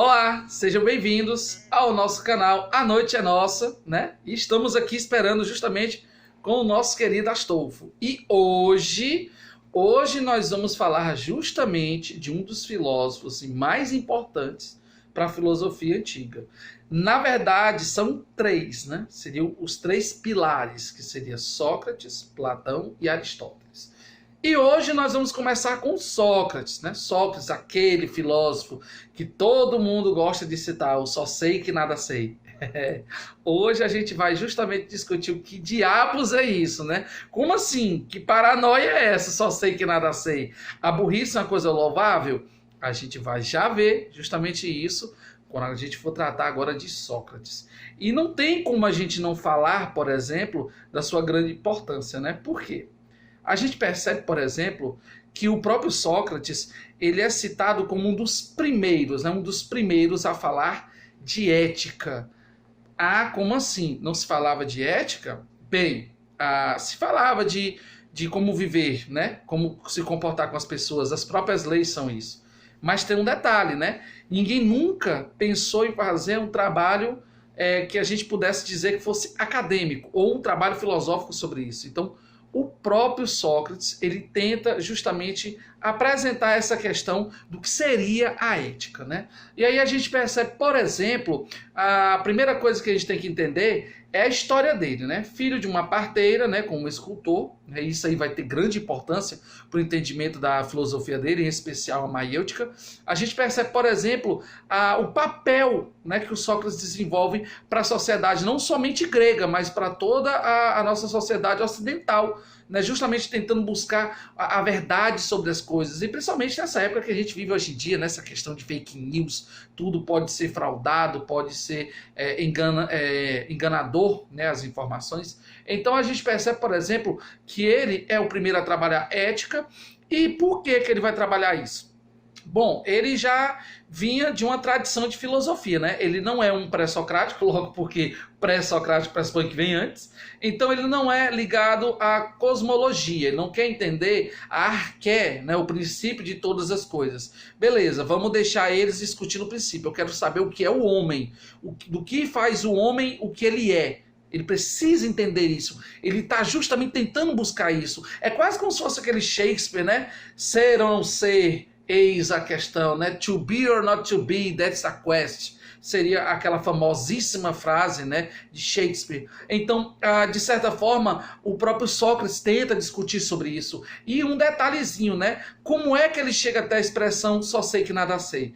Olá, sejam bem-vindos ao nosso canal A Noite é Nossa, né? E estamos aqui esperando justamente com o nosso querido Astolfo. E hoje nós vamos falar justamente de um dos filósofos mais importantes para a filosofia antiga. Na verdade, são três, né? Seriam os três pilares, que seriam Sócrates, Platão e Aristóteles. E hoje nós vamos começar com Sócrates, né? Sócrates, aquele filósofo que todo mundo gosta de citar, o só sei que nada sei. Hoje a gente vai justamente discutir o que diabos é isso, né? Como assim? Que paranoia é essa? Só sei que nada sei. A burrice é uma coisa louvável? A gente vai já ver justamente isso quando a gente for tratar agora de Sócrates. E não tem como a gente não falar, por exemplo, da sua grande importância, né? Por quê? A gente percebe, por exemplo, que o próprio Sócrates ele é citado como um dos primeiros, né? Um dos primeiros a falar de ética. Ah, como assim? Não se falava de ética? Bem, se falava de como viver, né? Como se comportar com as pessoas. As próprias leis são isso. Mas tem um detalhe, né? Ninguém nunca pensou em fazer um trabalho que a gente pudesse dizer que fosse acadêmico ou um trabalho filosófico sobre isso. Então, o próprio Sócrates, ele tenta justamente apresentar essa questão do que seria a ética, né? E aí a gente percebe, por exemplo, a primeira coisa que a gente tem que entender é a história dele, né? Filho de uma parteira, né, como escultor, né? Isso aí vai ter grande importância para o entendimento da filosofia dele, em especial a maiêutica. A gente percebe, por exemplo, o papel, né, que o Sócrates desenvolve para a sociedade, não somente grega, mas para toda a nossa sociedade ocidental, né, justamente tentando buscar a verdade sobre as coisas, e principalmente nessa época que a gente vive hoje em dia, nessa questão de fake news, tudo pode ser fraudado, pode ser enganador, né, as informações. Então a gente percebe, por exemplo, que ele é o primeiro a trabalhar ética. E por que ele vai trabalhar isso? Bom, ele já vinha de uma tradição de filosofia, né? Ele não é um pré-socrático, logo porque pré-socrático pressupõe que vem antes. Então ele não é ligado à cosmologia, ele não quer entender a arqué, né? O princípio de todas as coisas. Beleza, vamos deixar eles discutindo o princípio. Eu quero saber o que é o homem, do que faz o homem o que ele é. Ele precisa entender isso. Ele está justamente tentando buscar isso. É quase como se fosse aquele Shakespeare, né? Ser ou não ser, eis a questão, né? To be or not to be, that's a quest. Seria aquela famosíssima frase, né, de Shakespeare. Então, de certa forma, o próprio Sócrates tenta discutir sobre isso. E um detalhezinho, né? Como é que ele chega até a expressão só sei que nada sei?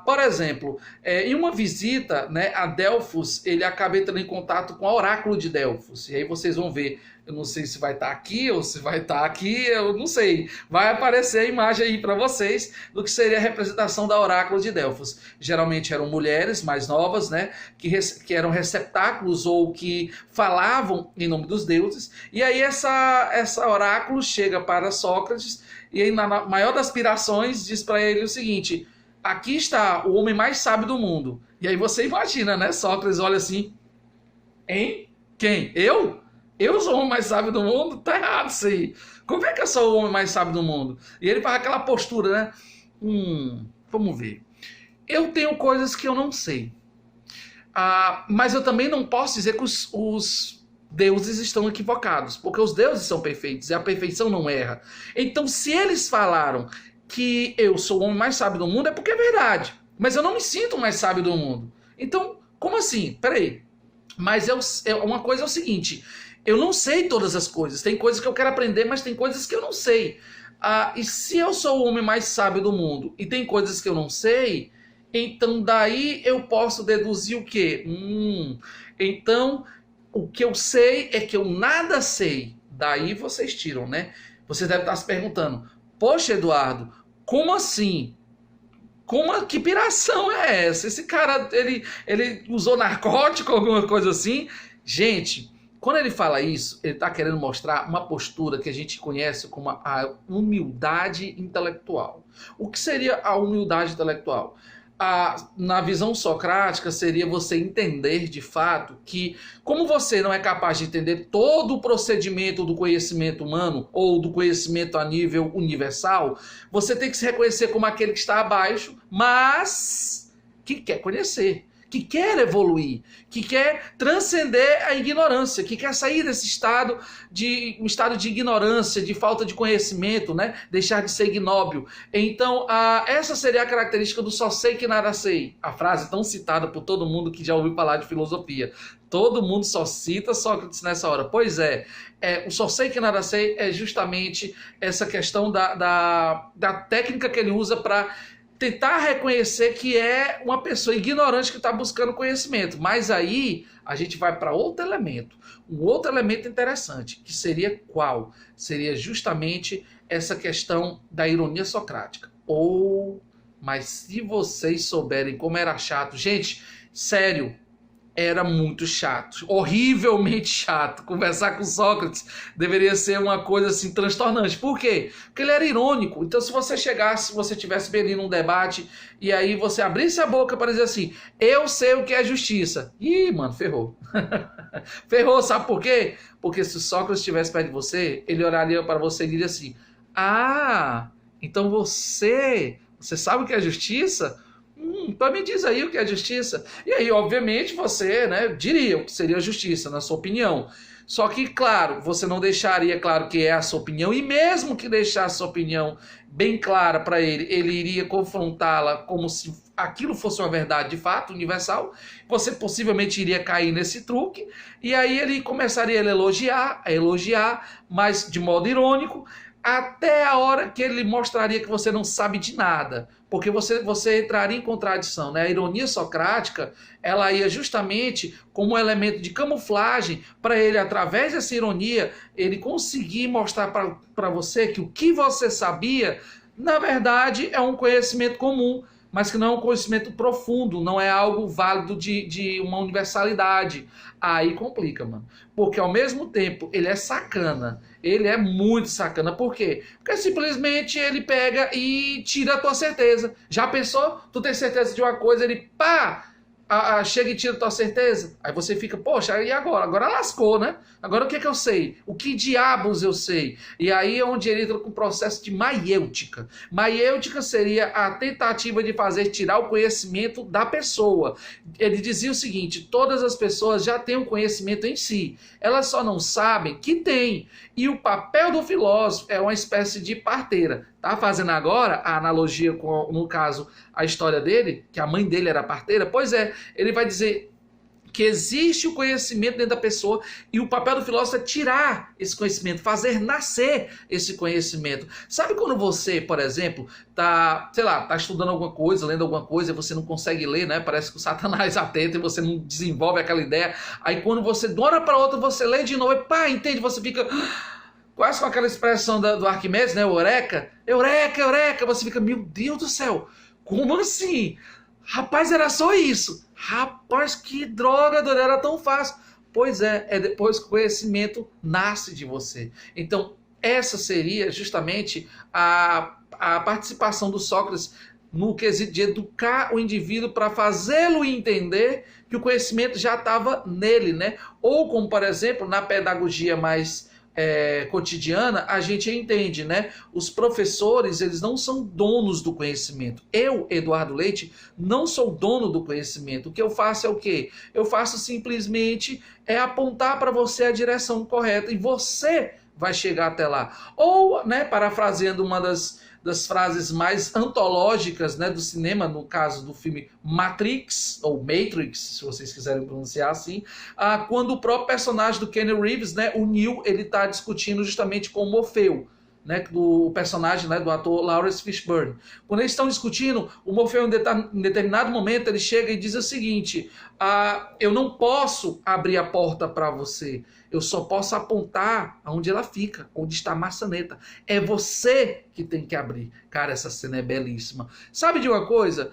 Por exemplo, em uma visita, né, a Delfos, ele acaba entrando em contato com o oráculo de Delfos. E aí vocês vão ver. Eu não sei se vai estar aqui ou se vai estar aqui, eu não sei. Vai aparecer a imagem aí para vocês do que seria a representação da oráculo de Delfos. Geralmente eram mulheres mais novas, né, que eram receptáculos ou que falavam em nome dos deuses. E aí essa oráculo chega para Sócrates e aí, na maior das aspirações, diz para ele o seguinte: aqui está o homem mais sábio do mundo. E aí você imagina, né? Sócrates olha assim: hein? Quem? Eu? Eu sou o homem mais sábio do mundo? Tá errado isso aí. Como é que eu sou o homem mais sábio do mundo? E ele faz aquela postura, né? Vamos ver. Eu tenho coisas que eu não sei. Mas eu também não posso dizer que os deuses estão equivocados, porque os deuses são perfeitos e a perfeição não erra. Então, se eles falaram que eu sou o homem mais sábio do mundo, é porque é verdade. Mas eu não me sinto o mais sábio do mundo. Então, como assim? Peraí. Mas uma coisa é o seguinte: eu não sei todas as coisas. Tem coisas que eu quero aprender, mas tem coisas que eu não sei. E se eu sou o homem mais sábio do mundo e tem coisas que eu não sei, então daí eu posso deduzir o quê? Então, o que eu sei é que eu nada sei. Daí vocês tiram, né? Vocês devem estar se perguntando: poxa, Eduardo, como assim? Que piração é essa? Esse cara, ele usou narcótico ou alguma coisa assim? Gente, quando ele fala isso, ele está querendo mostrar uma postura que a gente conhece como a humildade intelectual. O que seria a humildade intelectual? Na visão socrática, seria você entender de fato que, como você não é capaz de entender todo o procedimento do conhecimento humano ou do conhecimento a nível universal, você tem que se reconhecer como aquele que está abaixo, mas que quer conhecer, que quer evoluir, que quer transcender a ignorância, que quer sair desse estado um estado de ignorância, de falta de conhecimento, né? Deixar de ser ignóbil. Então, essa seria a característica do só sei que nada sei. A frase tão citada por todo mundo que já ouviu falar de filosofia. Todo mundo só cita Sócrates nessa hora. Pois é, o só sei que nada sei é justamente essa questão da técnica que ele usa para tentar reconhecer que é uma pessoa ignorante que está buscando conhecimento. Mas aí a gente vai para outro elemento. Um outro elemento interessante, que seria qual? Seria justamente essa questão da ironia socrática. Mas se vocês souberem como era chato... Gente, sério, era muito chato, horrivelmente chato. Conversar com Sócrates deveria ser uma coisa assim transtornante. Por quê? Porque ele era irônico. Então, se você chegasse, se você estivesse bem ali num debate e aí você abrisse a boca para dizer assim, eu sei o que é justiça. Ih, mano, ferrou. Ferrou, sabe por quê? Porque se o Sócrates estivesse perto de você, ele olharia para você e diria assim, então você sabe o que é justiça? Então me diz aí o que é justiça. E aí, obviamente, você, né, diria o que seria justiça, na sua opinião. Só que, claro, você não deixaria claro que é a sua opinião, e mesmo que deixasse a sua opinião bem clara para ele, ele iria confrontá-la como se aquilo fosse uma verdade de fato, universal. Você possivelmente iria cair nesse truque, e aí ele começaria a elogiar, mas de modo irônico, até a hora que ele mostraria que você não sabe de nada, porque você entraria em contradição, né? A ironia socrática, ela ia justamente como um elemento de camuflagem para ele, através dessa ironia, ele conseguir mostrar para você que o que você sabia, na verdade, é um conhecimento comum, mas que não é um conhecimento profundo, não é algo válido de uma universalidade. Aí complica, mano. Porque ao mesmo tempo ele é sacana, ele é muito sacana. Por quê? Porque simplesmente ele pega e tira a tua certeza. Já pensou? Tu tem certeza de uma coisa, ele chega e tira a tua certeza. Aí você fica, poxa, e agora? Agora lascou, né? Agora o que é que eu sei? O que diabos eu sei? E aí é onde ele entra com o processo de maiêutica. Maiêutica seria a tentativa de tirar o conhecimento da pessoa. Ele dizia o seguinte, todas as pessoas já têm um conhecimento em si. Elas só não sabem que tem. E o papel do filósofo é uma espécie de parteira. Tá fazendo agora a analogia com, no caso, a história dele, que a mãe dele era parteira? Pois é, ele vai dizer que existe o conhecimento dentro da pessoa e o papel do filósofo é tirar esse conhecimento, fazer nascer esse conhecimento. Sabe quando você, por exemplo, tá estudando alguma coisa, lendo alguma coisa e você não consegue ler, né? Parece que o Satanás atenta e você não desenvolve aquela ideia. Aí quando você, de uma hora para outra, você lê de novo e entende, você fica quase com aquela expressão do Arquimedes, né? Eureka, eureka, eureka. Você fica, meu Deus do céu, como assim? Rapaz, era só isso. Rapaz, que droga, não era tão fácil. Pois é depois que o conhecimento nasce de você. Então, essa seria justamente a participação do Sócrates no quesito de educar o indivíduo para fazê-lo entender que o conhecimento já estava nele, né? Ou como, por exemplo, na pedagogia mais cotidiana, a gente entende, né? Os professores, eles não são donos do conhecimento. Eu, Eduardo Leite, não sou dono do conhecimento. O que eu faço é o quê? Eu faço simplesmente apontar para você a direção correta e você vai chegar até lá. Ou, né, parafraseando uma das frases mais antológicas, né, do cinema, no caso do filme Matrix, ou Matrix, se vocês quiserem pronunciar assim, quando o próprio personagem do Keanu Reeves, né, o Neo, ele está discutindo justamente com o Morfeu, né, do personagem, né, do ator Lawrence Fishburne. Quando eles estão discutindo, o Morfeu em determinado momento ele chega e diz o seguinte, eu não posso abrir a porta para você, eu só posso apontar aonde ela fica, onde está a maçaneta. É você que tem que abrir. Cara, essa cena é belíssima. Sabe de uma coisa?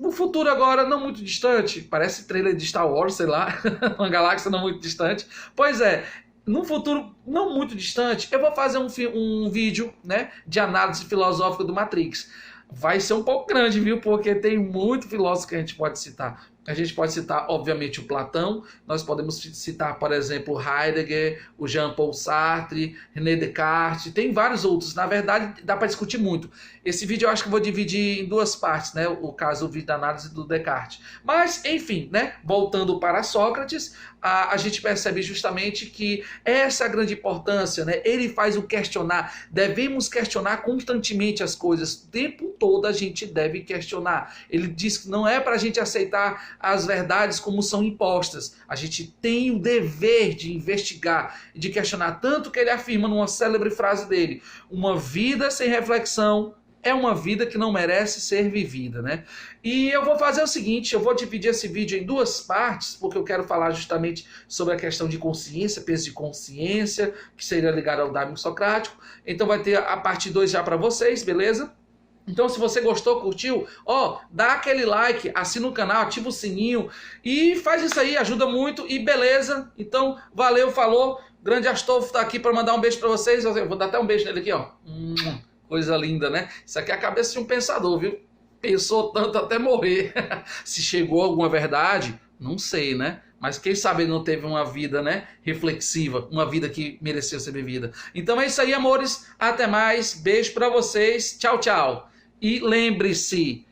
No futuro agora, não muito distante, parece trailer de Star Wars, sei lá, uma galáxia não muito distante. Pois é, no futuro não muito distante, eu vou fazer um vídeo, né, de análise filosófica do Matrix. Vai ser um pouco grande, viu? Porque tem muito filósofo que a gente pode citar. A gente pode citar, obviamente, o Platão, nós podemos citar, por exemplo, Heidegger, o Jean-Paul Sartre, René Descartes, tem vários outros. Na verdade, dá para discutir muito. Esse vídeo eu acho que eu vou dividir em duas partes, né? O caso, o vídeo da análise do Descartes. Mas, enfim, né? Voltando para Sócrates, a gente percebe justamente que essa é a grande importância, né? Ele faz o questionar. Devemos questionar constantemente as coisas. O tempo todo a gente deve questionar. Ele diz que não é para a gente aceitar as verdades como são impostas. A gente tem o dever de investigar e de questionar. Tanto que ele afirma numa célebre frase dele: uma vida sem reflexão é uma vida que não merece ser vivida, né? E eu vou fazer o seguinte, eu vou dividir esse vídeo em duas partes, porque eu quero falar justamente sobre a questão de consciência, peso de consciência, que seria ligado ao Daimon Socrático. Então vai ter a parte 2 já para vocês, beleza? Então, se você gostou, curtiu, dá aquele like, assina o canal, ativa o sininho e faz isso aí, ajuda muito e beleza. Então, valeu, falou. Grande Astolfo tá aqui para mandar um beijo para vocês. Eu vou dar até um beijo nele aqui, ó. Coisa linda, né? Isso aqui é a cabeça de um pensador, viu? Pensou tanto até morrer. Se chegou a alguma verdade, não sei, né? Mas quem sabe ele não teve uma vida, né, reflexiva, uma vida que mereceu ser vivida. Então é isso aí, amores. Até mais. Beijo para vocês. Tchau, tchau. E lembre-se,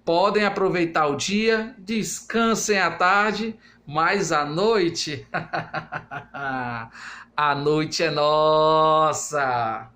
podem aproveitar o dia, descansem à tarde, mas à noite, a noite é nossa.